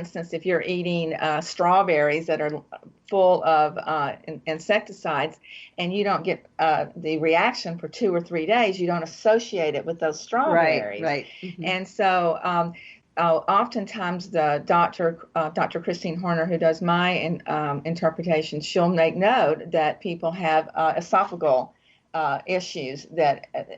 instance, if you're eating strawberries that are full of insecticides and you don't get the reaction for 2 or 3 days, you don't associate it with those strawberries. Right. Mm-hmm. And so oftentimes the Dr. Christine Horner, who does my interpretation, she'll make note that people have esophageal issues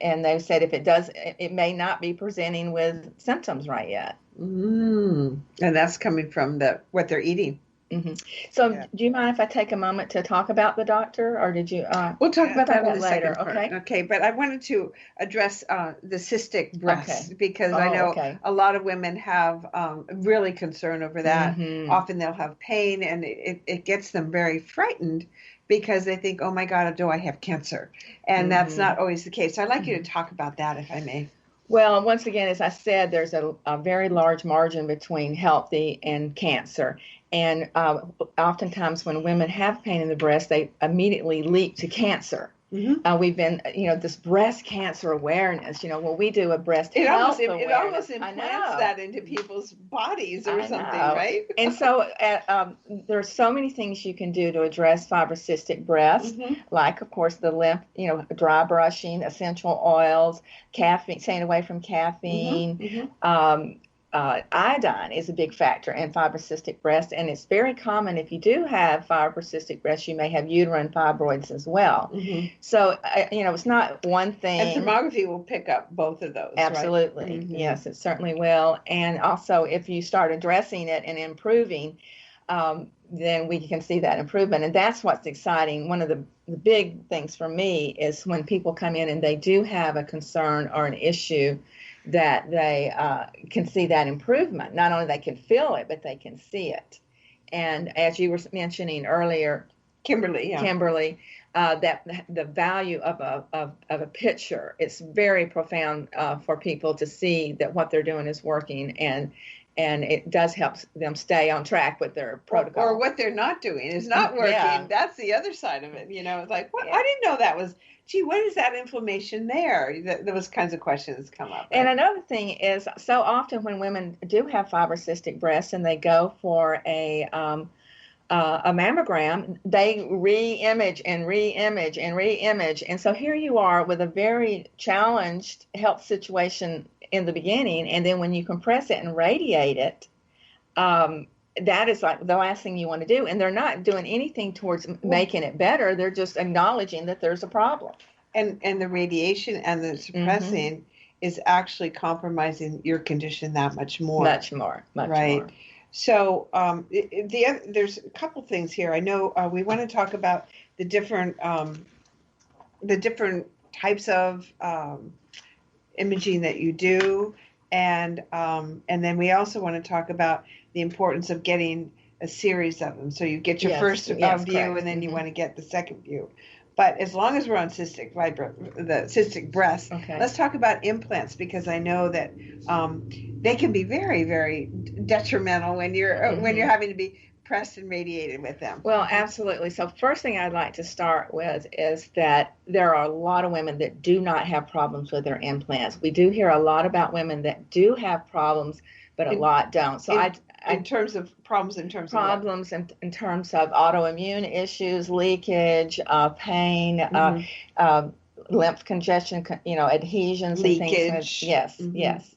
and they said if it does, it may not be presenting with symptoms right yet. And that's coming from what they're eating. Mm-hmm. So do you mind if I take a moment to talk about the doctor, or did you? We'll talk about that in the later. Second part. Okay. Okay, but I wanted to address the cystic breast because I know a lot of women have really concern over that. Mm-hmm. Often they'll have pain, and it gets them very frightened because they think, oh my God, do I have cancer? And that's not always the case. So I'd like you to talk about that, if I may. Well, once again, as I said, there's a very large margin between healthy and cancer. And oftentimes when women have pain in the breast, they immediately leap to cancer. Mm-hmm. We've been, this breast cancer awareness, when we do a breast health awareness. It almost implants that into people's bodies or something, right? And so there's so many things you can do to address fibrocystic breast, like, of course, the lymph, dry brushing, essential oils, caffeine, staying away from caffeine. Iodine is a big factor in fibrocystic breast, and it's very common if you do have fibrocystic breast, you may have uterine fibroids as well. So, it's not one thing. And thermography will pick up both of those, absolutely. Right? Yes, it certainly will. And also, if you start addressing it and improving, then we can see that improvement. And that's what's exciting. One of the big things for me is when people come in and they do have a concern or an issue, that they can see that improvement. Not only they can feel it, but they can see it. And as you were mentioning earlier, Kimberly, that the value of a picture, it's very profound for people to see that what they're doing is working, and it does help them stay on track with their protocol. Or what they're not doing is not working. Yeah. That's the other side of it. It's like, what? Yeah. I didn't know that was. Gee, what is that inflammation there? Those kinds of questions come up. Right? And another thing is, so often when women do have fibrocystic breasts and they go for a mammogram, they re-image and re-image and re-image. And so here you are with a very challenged health situation in the beginning, and then when you compress it and radiate it, that is like the last thing you want to do. And they're not doing anything towards making it better. They're just acknowledging that there's a problem. And the radiation and the suppressing is actually compromising your condition that much more. Much more. So there's a couple things here. I know we want to talk about the different types of imaging that you do, and then we also want to talk about the importance of getting a series of them. So you get your first view, correct. And then you want to get the second view. But as long as we're on the cystic breast, let's talk about implants, because I know that they can be very, very detrimental when you're having to be pressed and radiated with them. Well, absolutely. So first thing I'd like to start with is that there are a lot of women that do not have problems with their implants. We do hear a lot about women that do have problems, but a lot don't. So in terms of autoimmune issues, leakage, pain, lymph congestion, adhesions, leakage. And things. Yes.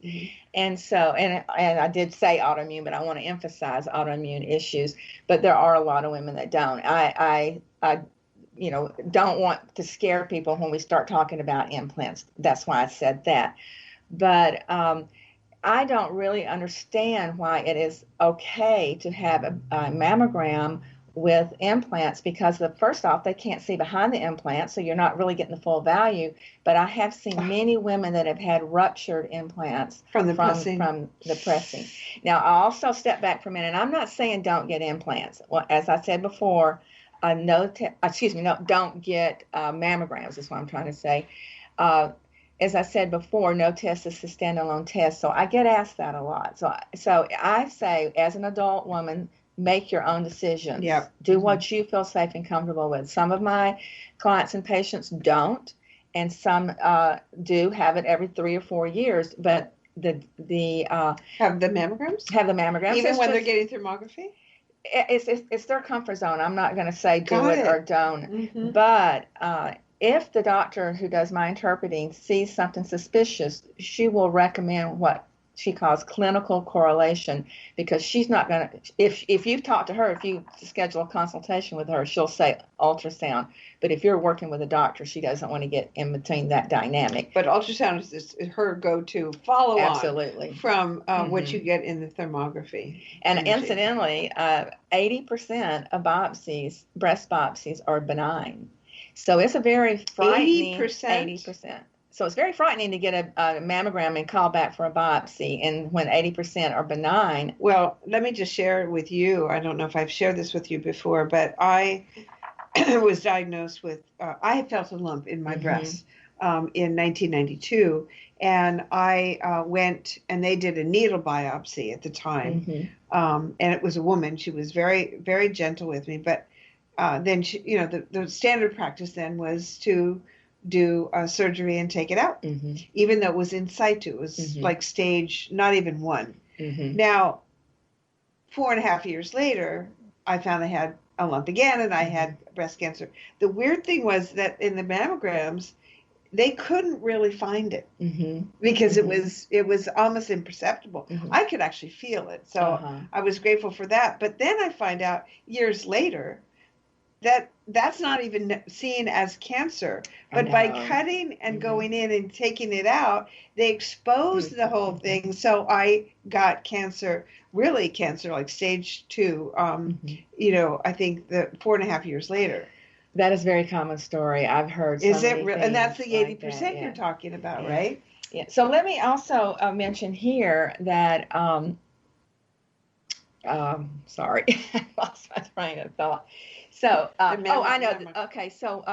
And so, and I did say autoimmune, but I want to emphasize autoimmune issues. But there are a lot of women that don't. I don't want to scare people when we start talking about implants. That's why I said that. But I don't really understand why it is okay to have a mammogram with implants, because first off, they can't see behind the implant, so you're not really getting the full value. But I have seen many women that have had ruptured implants from the pressing. Now, I'll also step back for a minute. I'm not saying don't get implants. Well, as I said before, don't get mammograms is what I'm trying to say. As I said before, no test is a standalone test. So I get asked that a lot. So I say, as an adult woman, make your own decisions. Yep. Do what you feel safe and comfortable with. Some of my clients and patients don't, and some do have it every 3 or 4 years. But have the mammograms. Have the mammograms even when they're getting thermography. It's their comfort zone. I'm not going to say do Got it or don't, Mm-hmm. but if the doctor who does my interpreting sees something suspicious, she will recommend what she calls clinical correlation, because she's not going to, if you talk to her, if you schedule a consultation with her, she'll say ultrasound. But if you're working with a doctor, she doesn't want to get in between that dynamic. But ultrasound is her go-to follow-on. Absolutely. From what you get in the thermography. And incidentally, 80% of biopsies, breast biopsies, are benign. So it's a very frightening 80%. So it's very frightening to get a mammogram and call back for a biopsy, and when 80% are benign. Well, let me just share with you. I don't know if I've shared this with you before, but I was diagnosed with, I had felt a lump in my breast in 1992, and I went and they did a needle biopsy at the time, and it was a woman. She was very, very gentle with me, but then she, the standard practice then was to do surgery and take it out, even though it was in situ. It was like stage, not even 1. Now, 4.5 years later, I found I had a lump again, and I had breast cancer. The weird thing was that in the mammograms, they couldn't really find it because it was almost imperceptible. I could actually feel it, so I was grateful for that. But then I find out years later that that's not even seen as cancer, but by cutting and going in and taking it out, they exposed the whole thing. So I got cancer, really cancer, like stage 2, I think 4.5 years later. That is a very common story. I've heard. Is it real? And that's the 80% you're talking about, right? Yeah. So let me also mention here that, sorry, I lost my train of thought. So, I know. Okay, so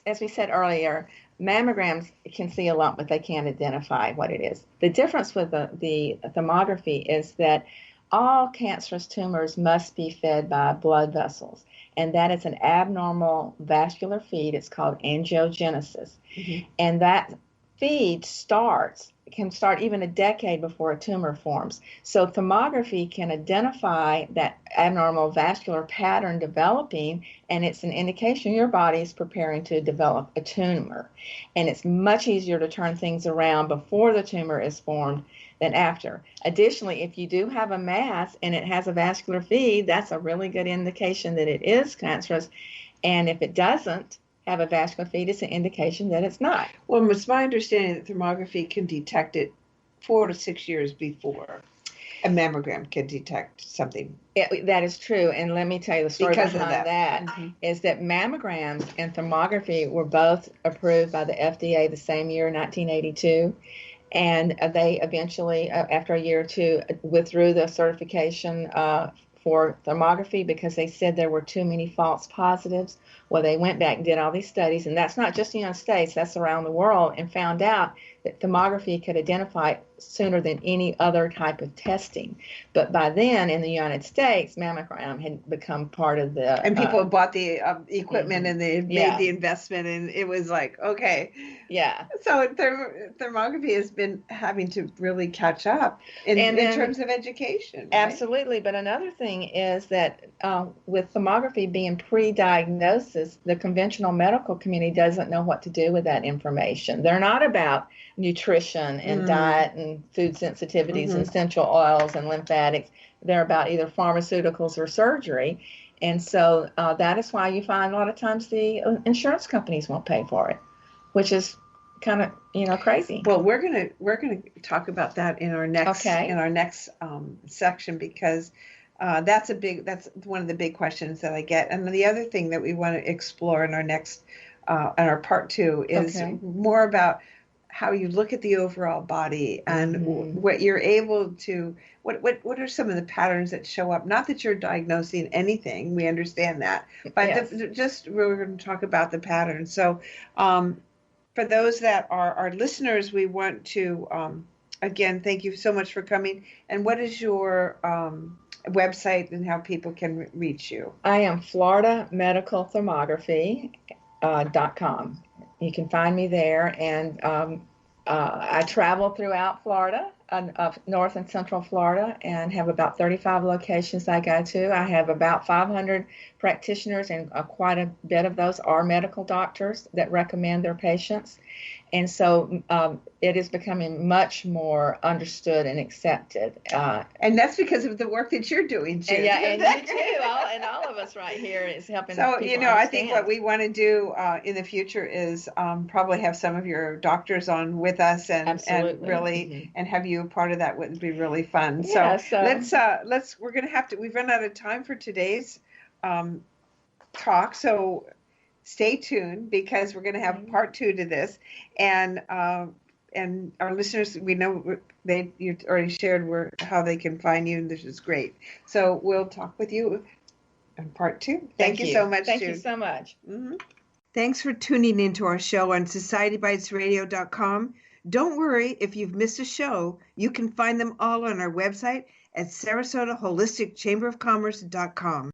as we said earlier, mammograms can see a lump, but they can't identify what it is. The difference with the thermography is that all cancerous tumors must be fed by blood vessels, and that is an abnormal vascular feed. It's called angiogenesis, and that feed can start even a decade before a tumor forms. So thermography can identify that abnormal vascular pattern developing, and it's an indication your body is preparing to develop a tumor. And it's much easier to turn things around before the tumor is formed than after. Additionally, if you do have a mass and it has a vascular feed, that's a really good indication that it is cancerous. And if it doesn't have a vascular feed, it's an indication that it's not. Well, it's my understanding that thermography can detect it 4 to 6 years before a mammogram can detect something. That is true, and let me tell you the story behind that. Is that mammograms and thermography were both approved by the FDA the same year, 1982, and they eventually, after a year or two, withdrew the certification for thermography because they said there were too many false positives. Well, they went back and did all these studies, and that's not just the United States, that's around the world, and found out that thermography could identify it sooner than any other type of testing. But by then, in the United States, mammogram had become part of the... And people bought the equipment and they made the investment, and it was like, okay. Yeah. So thermography has been having to really catch up in terms of education. Right? Absolutely. But another thing is that with thermography being pre-diagnosis, the conventional medical community doesn't know what to do with that information. They're not about nutrition and diet and food sensitivities and essential oils and lymphatics. They're about either pharmaceuticals or surgery. And so that is why you find a lot of times the insurance companies won't pay for it, which is kind of crazy. Well, we're gonna talk about that in our next section, because that's one of the big questions that I get. And the other thing that we want to explore in our next in our part 2 is more about how you look at the overall body and what you're able to, what are some of the patterns that show up? Not that you're diagnosing anything, we understand that, but we're going to talk about the patterns. So for those that are our listeners, we want to, again, thank you so much for coming. And what is your website and how people can reach you? I am Florida Medical Thermography .com. You can find me there, and I travel throughout Florida, North and Central Florida, and have about 35 locations I go to. I have about 500 practitioners, and quite a bit of those are medical doctors that recommend their patients. And so it is becoming much more understood and accepted. And that's because of the work that you're doing, too. Yeah, and you too. All of us right here is helping. So, people I understand. think what we want to do in the future is probably have some of your doctors on with us and really and have you a part of that would be really fun. Yeah, so we're going to have to, we've run out of time for today's talk. So stay tuned because we're going to have part 2 to this, and our listeners, we know you already shared how they can find you, and this is great. So we'll talk with you in part 2. Thank you so much. Thank Jude. you so much. Mm-hmm. Thanks for tuning into our show on SocietyBitesRadio.com. Don't worry if you've missed a show. You can find them all on our website at SarasotaHolisticChamberofCommerce.com.